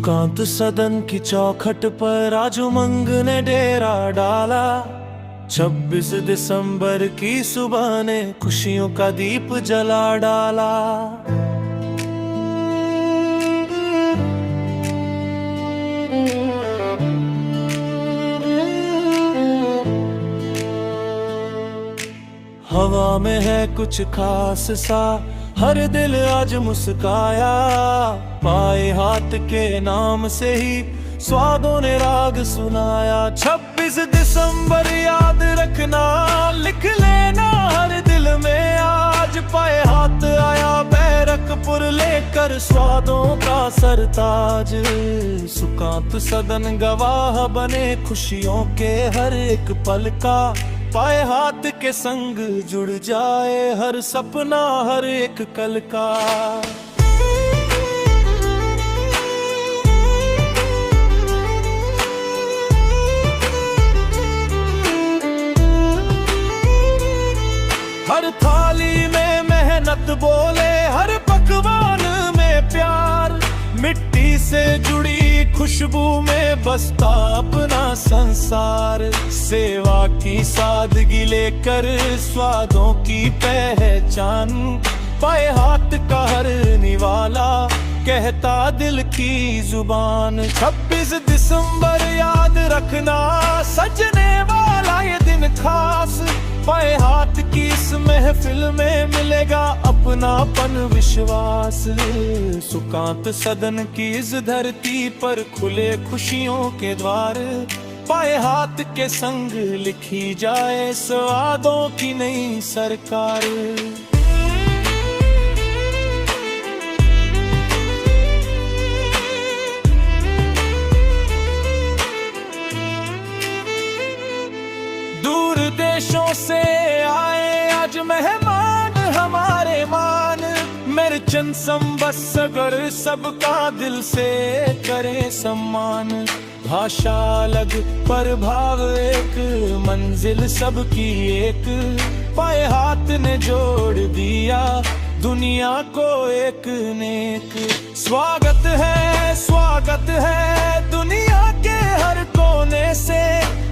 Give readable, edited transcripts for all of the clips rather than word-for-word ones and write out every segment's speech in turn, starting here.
सुकांत सदन की चौखट पर आज उमंग ने डेरा डाला। 26 दिसंबर की सुबह ने खुशियों का दीप जला डाला। हवा में है कुछ खास सा, हर दिल आज मुस्काया। पाए हाथ के नाम से ही स्वादों ने राग सुनाया। 26 दिसंबर याद रखना, लिख लेना हर दिल में। आज पाए हाथ आया बैरकपुर लेकर स्वादों का सरताज। सुकांत सदन गवाह बने खुशियों के हर एक पल का। पाए हाथ के संग जुड़ जाए हर सपना हर एक कल का। हर थाली में मेहनत बोले, हर पकवान में प्यार। मिट्टी से जुड़ी खुशबू में बसता अपना संसार। सेवा की सादगी लेकर स्वादों की पहचान। पाए हाथ का हर निवाला कहता दिल की जुबान। 26 दिसंबर याद रखना, सजने वाला ये दिन खास। पाए हाथ की इस महफिल में मिलेगा अपनापन विश्वास। सुकांत सदन की इस धरती पर खुले खुशियों के द्वार। पाए हाथ के संग लिखी जाए स्वादों की नई सरकार। दूर देशों से आए आज मेहमान हमारे मान। मिर्चन संबसगर सबका दिल से करे सम्मान। भाषा अलग पर भाव एक, मंजिल सबकी एक। पाए हाथ ने जोड़ दिया दुनिया को एक नेक। स्वागत है दुनिया के हर कोने से।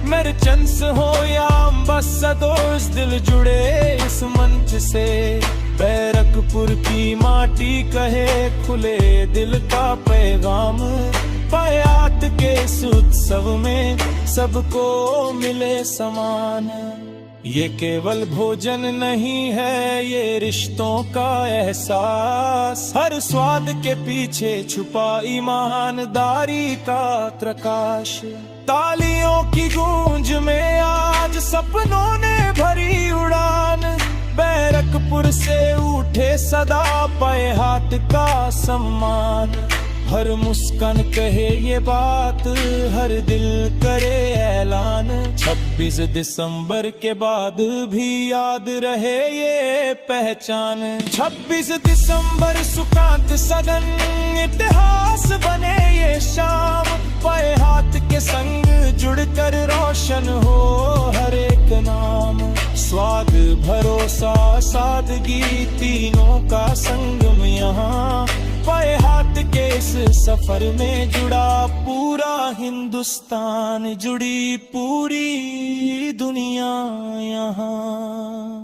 मर्चेंट्स हो या अम्बेसडर्स, दिल जुड़े इस मंच से। बैरकपुर की माटी कहे खुले दिल का पैगाम। पाए हाथ के इस उत्सव में सबको मिले समान। ये केवल भोजन नहीं है, ये रिश्तों का एहसास। हर स्वाद के पीछे छुपा ईमानदारी का प्रकाश। तालियों की गूंज में आज सपनों ने भरी उड़ान। बैरकपुर से उठे सदा पाए हाथ का सम्मान। हर मुस्कान कहे ये बात, हर दिल करे ऐलान। 26 दिसंबर के बाद भी याद रहे ये पहचान। 26 दिसंबर सुकांत सदन इतिहास बने ये शाम। पाए हाथ के संग जुड़कर रोशन हो हर एक नाम। स्वाद भरोसा सादगी तीनों का संगम यहाँ। पाए हाथ के इस सफर में जुड़ा पूरा हिंदुस्तान, जुड़ी पूरी दुनिया यहाँ।